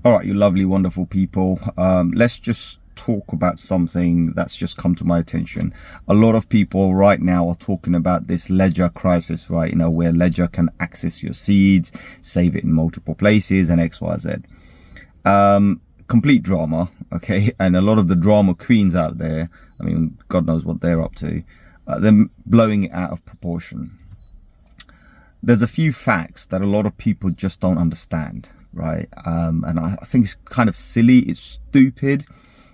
All right, you lovely, wonderful people. Let's just talk about something that's just come to my attention. A lot of people right now are talking about this ledger crisis, right? You know, where ledger can access your seeds, save it in multiple places, and X, Y, Z. Complete drama, okay? And a lot of the drama queens out there, I mean, God knows what they're up to. They're blowing it out of proportion. There's a few facts that a lot of people just don't understand, right? And I think it's kind of silly, it's stupid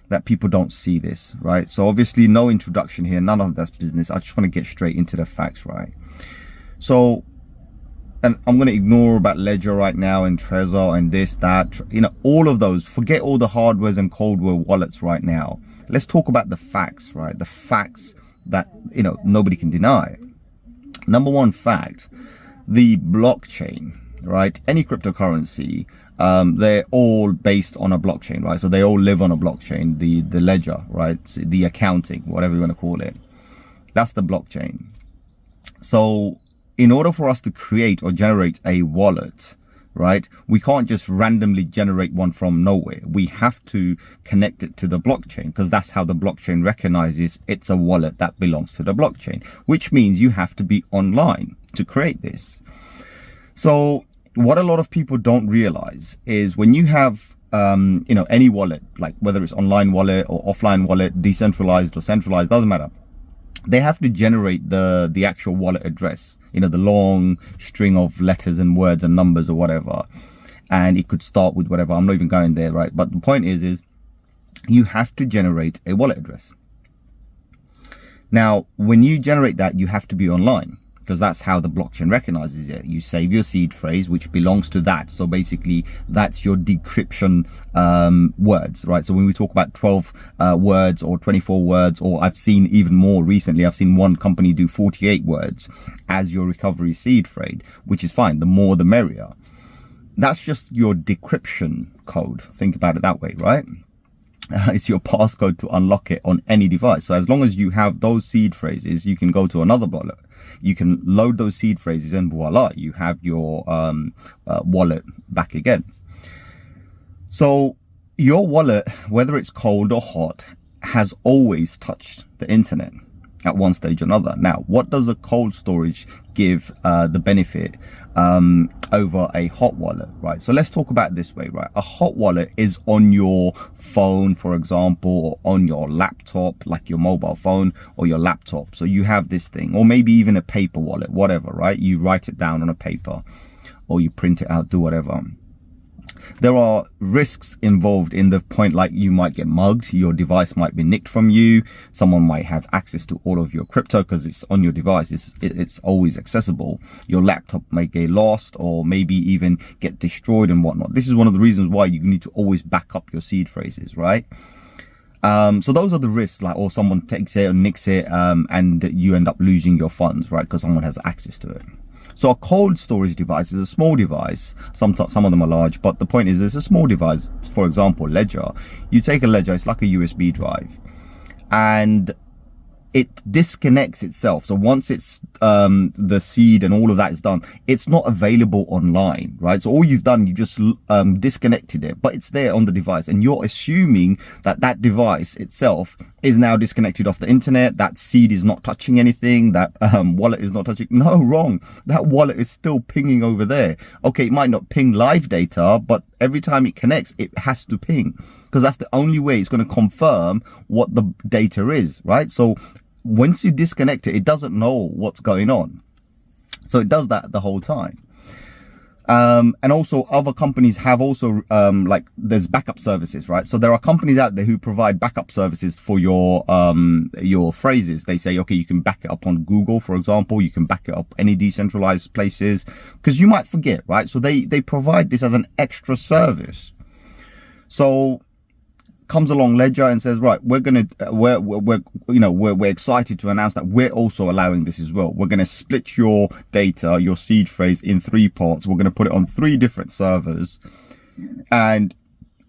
that people don't see this, right? So obviously no introduction here, none of that's business. I just want to get straight into the facts, right? So, and I'm going to ignore about Ledger right now and Trezor and this, that, you know, all of those. Forget all the hardwares and coldware wallets right now. Let's talk about the facts, right? The facts that, you know, nobody can deny. Number one fact, the blockchain, right? Any cryptocurrency, they're all based on a blockchain, right? So they all live on a blockchain, the ledger, right? The accounting, whatever you want to call it. That's the blockchain. So in order for us to create or generate a wallet, right, we can't just randomly generate one from nowhere. We have to connect it to the blockchain, because that's how the blockchain recognizes it's a wallet that belongs to the blockchain, which means you have to be online to create this. So what a lot of people don't realize is when you have you know, any wallet, like whether it's online wallet or offline wallet, decentralized or centralized, doesn't matter, they have to generate the actual wallet address, you know, the long string of letters and words and numbers or whatever, and it could start with whatever. I'm not even going there, right? But the point is you have to generate a wallet address. Now when you generate that, you have to be online, because that's how the blockchain recognizes it. You save your seed phrase, which belongs to that. So basically that's your decryption words, right? So when we talk about 12 words or 24 words, or I've seen even more recently, I've seen one company do 48 words as your recovery seed phrase, which is fine. The more the merrier. That's just your decryption code. Think about it that way, right? It's your passcode to unlock it on any device. So as long as you have those seed phrases, you can go to another wallet. You can load those seed phrases and voila, you have your wallet back again. So your wallet, whether it's cold or hot, has always touched the internet at one stage or another. Now, what does a cold storage give the benefit over a hot wallet, right? So let's talk about it this way, right? A hot wallet is on your phone, for example, or on your laptop, like your mobile phone or your laptop. So you have this thing, or maybe even a paper wallet, whatever, right? You write it down on a paper or you print it out, do whatever. There are risks involved in the point, like you might get mugged, your device might be nicked from you, someone might have access to all of your crypto because it's on your device, it's always accessible. Your laptop may get lost or maybe even get destroyed and whatnot. This is one of the reasons why you need to always back up your seed phrases, right? So those are the risks, like, or someone takes it or nicks it and you end up losing your funds, right? Because someone has access to it. So a cold storage device is a small device. Some of them are large, but the point is it's a small device. For example, Ledger. You take a Ledger, it's like a USB drive, and it disconnects itself. So once it's the seed and all of that is done, it's not available online, right? So all you've done, you just disconnected it, but it's there on the device, and you're assuming that that device itself is now disconnected off the internet, that seed is not touching anything, that wallet is not touching. No, wrong. That wallet is still pinging over there. Okay, it might not ping live data, but every time it connects, it has to ping, because that's the only way it's going to confirm what the data is, right? So once you disconnect it, it doesn't know what's going on. So it does that the whole time. And also other companies have also, like there's backup services, right? So there are companies out there who provide backup services for your phrases. They say, okay, you can back it up on Google, for example, you can back it up any decentralized places, because you might forget, right? So they provide this as an extra service. So comes along Ledger and says, right, we're excited to announce that we're also allowing this as well. We're going to split your data, your seed phrase, in 3 parts. We're going to put it on 3 different servers, and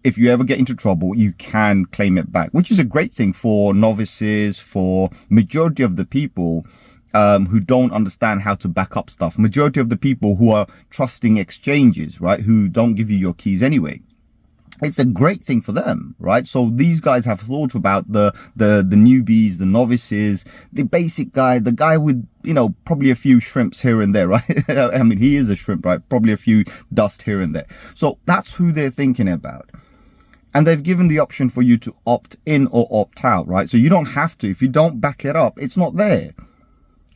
if you ever get into trouble, you can claim it back, which is a great thing for novices, for majority of the people who don't understand how to back up stuff, majority of the people who are trusting exchanges, right, who don't give you your keys anyway. it's a great thing for them, right? So these guys have thought about the newbies, the novices, the basic guy, the guy with, you know, probably a few shrimps here and there, right? I mean, he is a shrimp, right? Probably a few dust here and there. So that's who they're thinking about. And they've given the option for you to opt in or opt out, right? So you don't have to. If you don't back it up, it's not there,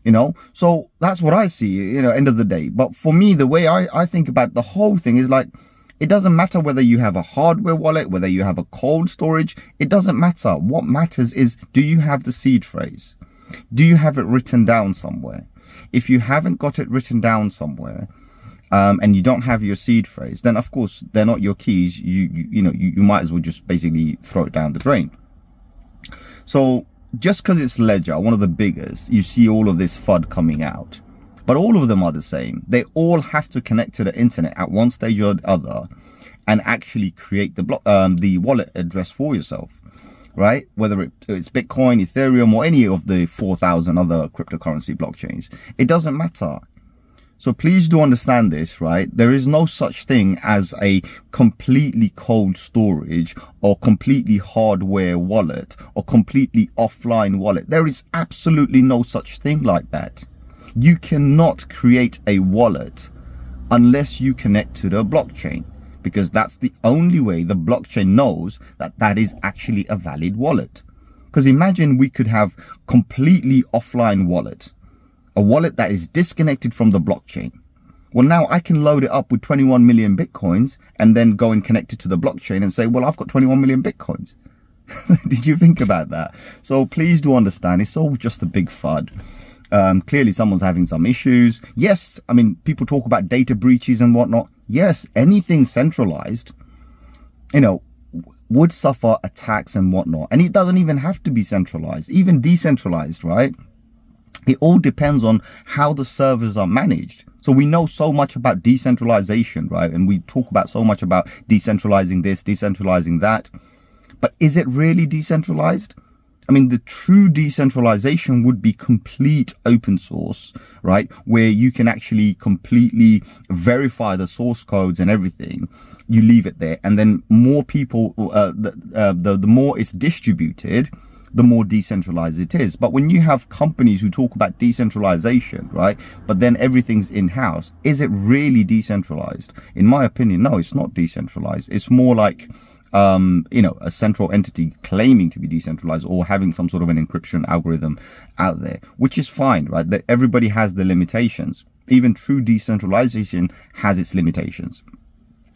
you know? So that's what I see, you know, end of the day. But for me, the way I think about the whole thing is like, it doesn't matter whether you have a hardware wallet, whether you have a cold storage. It doesn't matter. What matters is, do you have the seed phrase? Do you have it written down somewhere? If you haven't got it written down somewhere, and you don't have your seed phrase, then of course they're not your keys. You might as well just basically throw it down the drain. So just because it's Ledger, one of the biggest, you see all of this FUD coming out. But all of them are the same. They all have to connect to the internet at one stage or the other and actually create the wallet address for yourself, right? Whether it's Bitcoin, Ethereum, or any of the 4,000 other cryptocurrency blockchains. It doesn't matter. So please do understand this, right? There is no such thing as a completely cold storage or completely hardware wallet or completely offline wallet. There is absolutely no such thing like that. You cannot create a wallet unless you connect to the blockchain, because that's the only way the blockchain knows that that is actually a valid wallet. Because imagine we could have completely offline wallet, a wallet that is disconnected from the blockchain. Well, now I can load it up with 21 million Bitcoins and then go and connect it to the blockchain and say, well, I've got 21 million Bitcoins. Did you think about that? So please do understand, it's all just a big FUD. Clearly someone's having some issues. Yes, I mean, people talk about data breaches and whatnot. Yes, anything centralized, you know, would suffer attacks and whatnot. And it doesn't even have to be centralized, even decentralized, right? It all depends on how the servers are managed. So we know so much about decentralization, right? And we talk about so much about decentralizing this, decentralizing that. But is it really decentralized? I mean, the true decentralization would be complete open source, right? Where you can actually completely verify the source codes and everything. You leave it there. And then more people, the more it's distributed, the more decentralized it is. But when you have companies who talk about decentralization, right? But then everything's in-house, is it really decentralized? In my opinion, no, it's not decentralized. It's more like, you know, a central entity claiming to be decentralized or having some sort of an encryption algorithm out there, which is fine, right? That everybody has the limitations. Even true decentralization has its limitations.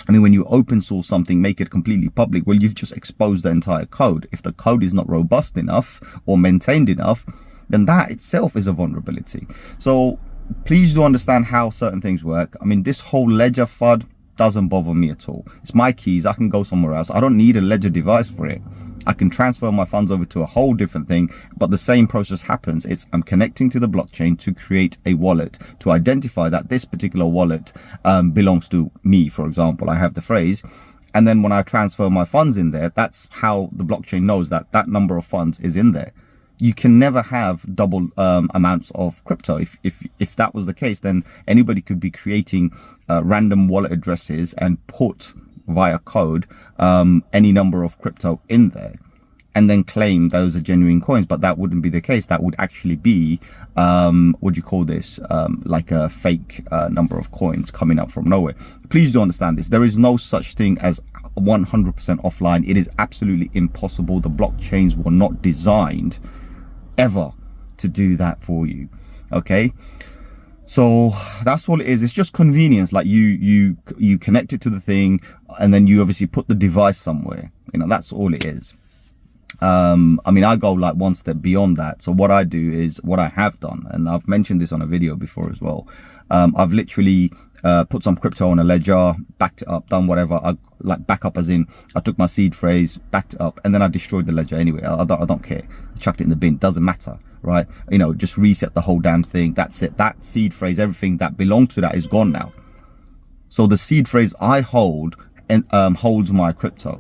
I mean, when you open source something, make it completely public, well, you've just exposed the entire code. If the code is not robust enough or maintained enough, then that itself is a vulnerability. So please do understand how certain things work. I mean, this whole Ledger FUD doesn't bother me at all. It's my keys. I can go somewhere else. I don't need a Ledger device for it. I can transfer my funds over to a whole different thing, but the same process happens. I'm connecting to the blockchain to create a wallet, to identify that this particular wallet belongs to me, for example. I have the phrase. And then when I transfer my funds in there, that's how the blockchain knows that that number of funds is in there. You can never have double amounts of crypto. If that was the case, then anybody could be creating random wallet addresses and put via code any number of crypto in there and then claim those are genuine coins. But that wouldn't be the case. That would actually be what do you call this, like a fake number of coins coming up from nowhere. Please do understand this. There is no such thing as 100% offline. It is absolutely impossible. The blockchains were not designed ever to do that for you. Okay, so that's all it is. It's just convenience. Like you connect it to the thing and then you obviously put the device somewhere, you know. That's all it is. I mean, I go like one step beyond that. So what I do is, what I have done, and I've mentioned this on a video before as well, I've literally put some crypto on a ledger, backed it up, done whatever. I like backup as in I took my seed phrase, backed it up, and then I destroyed the ledger anyway. I don't care. I chucked it in the bin. Doesn't matter, right? You know, just reset the whole damn thing. That's it. That seed phrase, everything that belonged to that is gone now. So the seed phrase I hold and holds my crypto,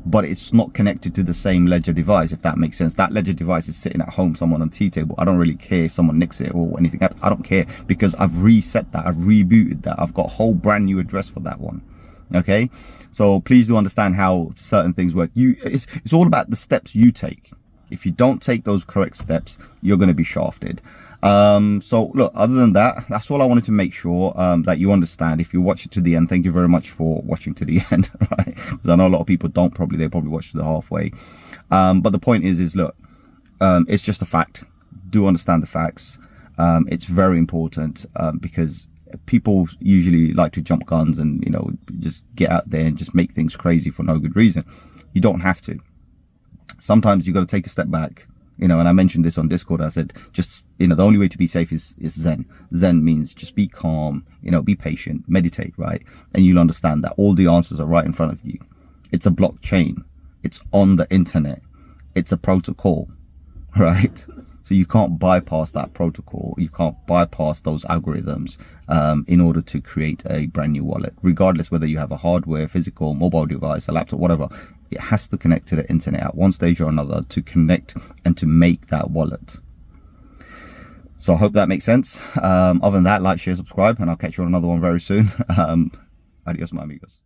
but it's not connected to the same ledger device, if that makes sense. That ledger device is sitting at home, someone on tea table. I don't really care if someone nicks it or anything. I don't care, because I've reset that, I've rebooted that, I've got a whole brand new address for that one. Okay, so please do understand how certain things work. It's all about the steps you take. If you don't take those correct steps, you're going to be shafted. So look, other than that, that's all I wanted to make sure that you understand. If you watch it to the end, thank you very much for watching to the end, right? Because I know a lot of people don't, they probably watch to the halfway. But the point is look, it's just a fact. Do understand the facts. It's very important because people usually like to jump guns and, you know, just get out there and just make things crazy for no good reason. You don't have to. Sometimes you got to take a step back, you know, and I mentioned this on Discord. I said, just, you know, the only way to be safe is Zen. Zen means just be calm, you know, be patient, meditate, right? And you'll understand that all the answers are right in front of you. It's a blockchain. It's on the internet. It's a protocol, right? So you can't bypass that protocol. You can't bypass those algorithms in order to create a brand new wallet, regardless whether you have a hardware, physical, mobile device, a laptop, whatever. It has to connect to the internet at one stage or another to connect and to make that wallet. So I hope that makes sense. Other than that, like, share, subscribe, and I'll catch you on another one very soon. Adios, my amigos.